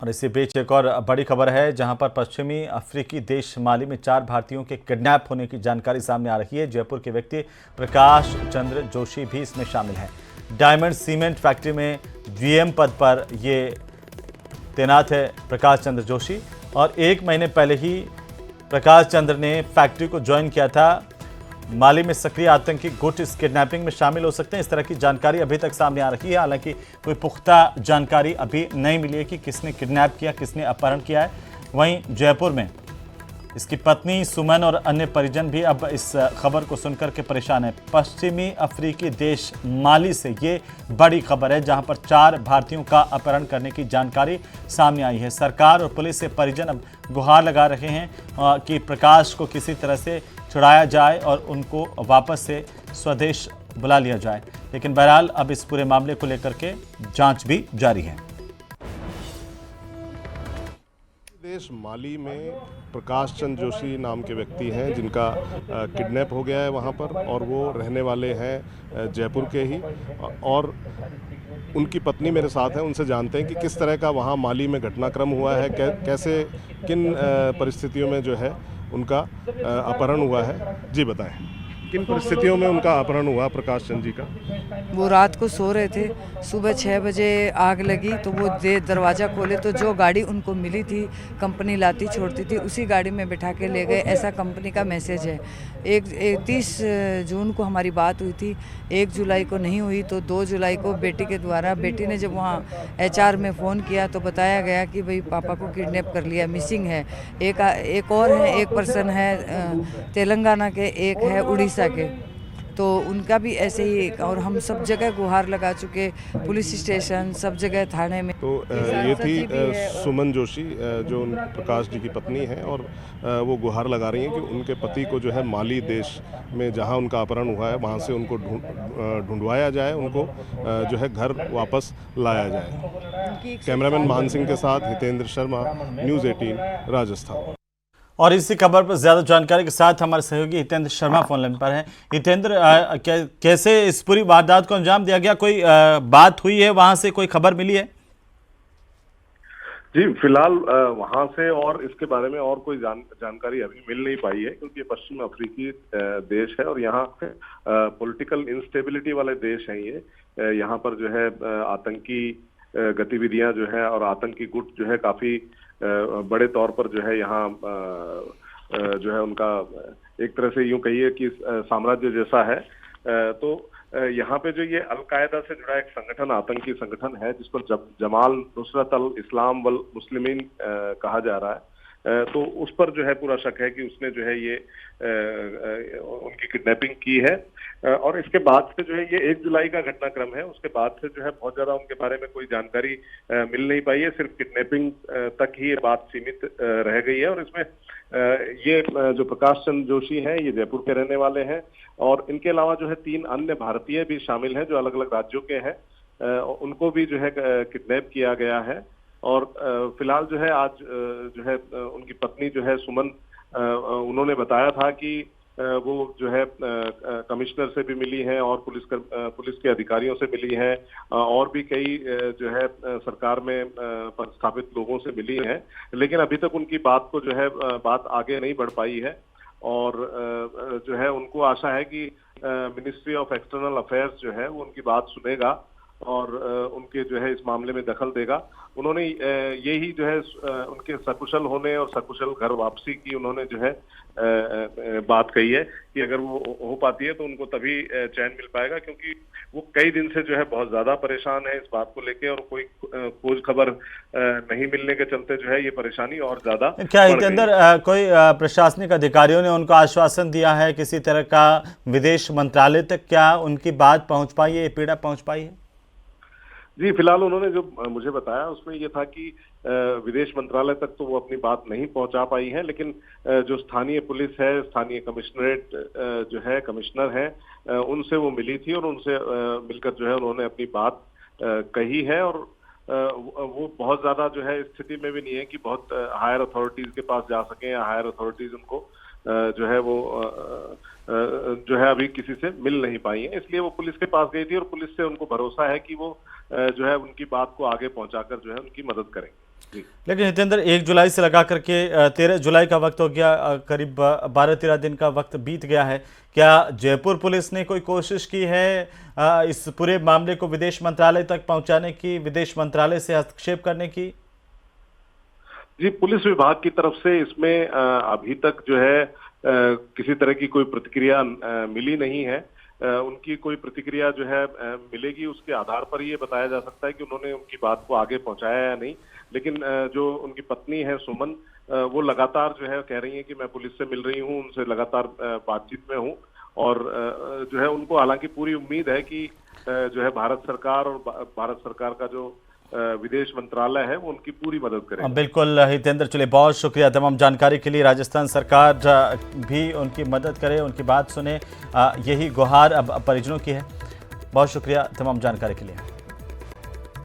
और इसी बीच एक और बड़ी खबर है, जहां पर पश्चिमी अफ्रीकी देश माली में 4 भारतीयों के किडनैप होने की जानकारी सामने आ रही है। जयपुर के व्यक्ति प्रकाश चंद्र जोशी भी इसमें शामिल हैं। डायमंड सीमेंट फैक्ट्री में जीएम पद पर ये तैनात है प्रकाश चंद्र जोशी, और 1 महीने पहले ही प्रकाश चंद्र ने फैक्ट्री को ज्वाइन किया था। माली में सक्रिय आतंकी गुट इस किडनैपिंग में शामिल हो सकते हैं, इस तरह की जानकारी अभी तक सामने आ रही है। हालांकि कोई पुख्ता जानकारी अभी नहीं मिली है कि किसने किडनैप किया, किसने अपहरण किया है। वहीं जयपुर में इसकी पत्नी सुमन और अन्य परिजन भी अब इस खबर को सुनकर के परेशान है। पश्चिमी अफ्रीकी देश माली से ये बड़ी खबर है, जहां पर 4 भारतीयों का अपहरण करने की जानकारी सामने आई है। सरकार और पुलिस से परिजन अब गुहार लगा रहे हैं कि प्रकाश को किसी तरह से छुड़ाया जाए और उनको वापस से स्वदेश बुला लिया जाए। लेकिन बहरहाल अब इस पूरे मामले को लेकर के जांच भी जारी है। देश माली में प्रकाश चंद्र जोशी नाम के व्यक्ति हैं, जिनका किडनैप हो गया है वहाँ पर, और वो रहने वाले हैं जयपुर के ही, और उनकी पत्नी मेरे साथ हैं। उनसे जानते हैं कि किस तरह का वहाँ माली में घटनाक्रम हुआ है, कैसे किन परिस्थितियों में जो है उनका अपहरण हुआ है। जी बताएं, किन परिस्थितियों में उनका अपहरण हुआ प्रकाश चंद्र जी का? वो रात को सो रहे थे, सुबह 6 बजे आग लगी तो वो दरवाज़ा खोले तो जो गाड़ी उनको मिली थी, कंपनी लाती छोड़ती थी, उसी गाड़ी में बिठा के ले गए, ऐसा कंपनी का मैसेज है। 30 जून को हमारी बात हुई थी, 1 जुलाई को नहीं हुई, तो 2 जुलाई को बेटी के द्वारा, बेटी ने जब वहाँ HR में फ़ोन किया तो बताया गया कि भाई पापा को किडनैप कर लिया, मिसिंग है। एक और है, एक पर्सन है तेलंगाना के, एक है उड़ीसा के, तो उनका भी ऐसे ही। और हम सब जगह गुहार लगा चुके, पुलिस स्टेशन सब जगह, थाने में। तो ये थी सुमन जोशी, जो प्रकाश जी की पत्नी हैं, और वो गुहार लगा रही हैं कि उनके पति को जो है माली देश में जहां उनका अपहरण हुआ है वहां से उनको ढूंढवाया जाए, उनको जो है घर वापस लाया जाए। कैमरामैन मान सिंह के साथ हितेंद्र शर्मा, न्यूज़ 18 राजस्थान। और इसी खबर पर ज्यादा जानकारी के साथ हमारे सहयोगी हितेंद्र शर्मा फोन लाइन पर हैं। हितेंद्र, कैसे इस पूरी वारदात को अंजाम दिया गया? कोई बात हुई है, वहां से कोई खबर मिली है? जी, फिलहाल वहां से और इसके बारे में और कोई जानकारी अभी मिल नहीं पाई है, क्योंकि ये पश्चिम अफ्रीकी देश है और यहाँ पॉलिटिकल इंस्टेबिलिटी वाले देश हैं ये। यहाँ पर जो है आतंकी गतिविधियां जो है और आतंकी गुट जो है काफी बड़े तौर पर जो है यहाँ जो है उनका एक तरह से यूं कहिए कि साम्राज्य जैसा है। तो यहाँ पे जो ये अल-कायदा से जुड़ा एक संगठन, आतंकी संगठन है, जिसको जमाल नुसरत अल इस्लाम वल मुस्लिमीन कहा जा रहा है, तो उस पर जो है पूरा शक है कि उसने जो है ये उनकी किडनैपिंग की है। और इसके बाद से जो है ये 1 जुलाई का घटनाक्रम है, उसके बाद से जो है बहुत ज्यादा उनके बारे में कोई जानकारी मिल नहीं पाई है। सिर्फ किडनैपिंग तक ही ये बात सीमित रह गई है। और इसमें ये जो प्रकाश चंद्र जोशी हैं, ये जयपुर के रहने वाले हैं, और इनके अलावा जो है 3 अन्य भारतीय भी शामिल हैं जो अलग अलग राज्यों के हैं। उनको भी जो है किडनैप किया गया है। और फिलहाल जो है आज जो है उनकी पत्नी जो है सुमन, उन्होंने बताया था कि वो जो है कमिश्नर से भी मिली हैं और पुलिस के अधिकारियों से मिली हैं, और भी कई जो है सरकार में पदस्थापित लोगों से मिली हैं, लेकिन अभी तक उनकी बात को जो है बात आगे नहीं बढ़ पाई है। और जो है उनको आशा है कि मिनिस्ट्री ऑफ एक्सटर्नल अफेयर्स जो है वो उनकी बात सुनेगा और उनके जो है इस मामले में दखल देगा। उन्होंने यही जो है उनके सकुशल होने और सकुशल घर वापसी की उन्होंने जो है बात कही है कि अगर वो हो पाती है तो उनको तभी चैन मिल पाएगा, क्योंकि वो कई दिन से जो है बहुत ज्यादा परेशान है इस बात को लेके, और कोई खोज खबर नहीं मिलने के चलते जो है ये परेशानी और ज्यादा। क्या हितेंद्र, कोई प्रशासनिक अधिकारियों ने उनको आश्वासन दिया है किसी तरह का? विदेश मंत्रालय तक क्या उनकी बात पहुंच पाई है, ये पीड़ा पहुंच पाई है? जी, फिलहाल उन्होंने जो मुझे बताया उसमें ये था कि विदेश मंत्रालय तक तो वो अपनी बात नहीं पहुंचा पाई है, लेकिन जो स्थानीय पुलिस है, स्थानीय कमिश्नरेट जो है, कमिश्नर है, उनसे वो मिली थी और उनसे मिलकर जो है उन्होंने अपनी बात कही है। और वो बहुत ज्यादा जो है स्थिति में भी नहीं है कि बहुत हायर अथॉरिटीज के पास जा सके, या हायर अथॉरिटीज उनको जो है वो जो है अभी किसी से मिल नहीं पाई है, इसलिए वो पुलिस के पास गई थी और पुलिस से उनको भरोसा है कि वो जो है उनकी बात को आगे पहुंचाकर जो है उनकी मदद करेंगे। जी। लेकिन हितेंद्र, 1 जुलाई से लगा करके 13 जुलाई का वक्त हो गया, करीब 12-13 दिन का वक्त बीत गया है। क्या जयपुर पुलिस ने कोई कोशिश की है इस पूरे मामले को विदेश मंत्रालय तक पहुंचाने की, विदेश मंत्रालय से हस्तक्षेप करने की? जी, पुलिस विभाग की तरफ से इसमें अभी तक जो है किसी तरह की कोई प्रतिक्रिया मिली नहीं है। उनकी कोई प्रतिक्रिया जो है मिलेगी, उसके आधार पर ये बताया जा सकता है कि उन्होंने उनकी बात को आगे पहुंचाया या नहीं। लेकिन जो उनकी पत्नी है सुमन, वो लगातार जो है कह रही हैं कि मैं पुलिस से मिल रही हूँ, उनसे लगातार बातचीत में हूँ, और जो है उनको हालांकि पूरी उम्मीद है कि जो है भारत सरकार और भारत सरकार का जो विदेश मंत्रालय है वो उनकी पूरी मदद करेगा। बिल्कुल हितेंद्र, चलिए बहुत शुक्रिया तमाम जानकारी के लिए। राजस्थान सरकार भी उनकी मदद करे, उनकी बात सुने, यही गुहार अब परिजनों की है। बहुत शुक्रिया तमाम जानकारी के लिए।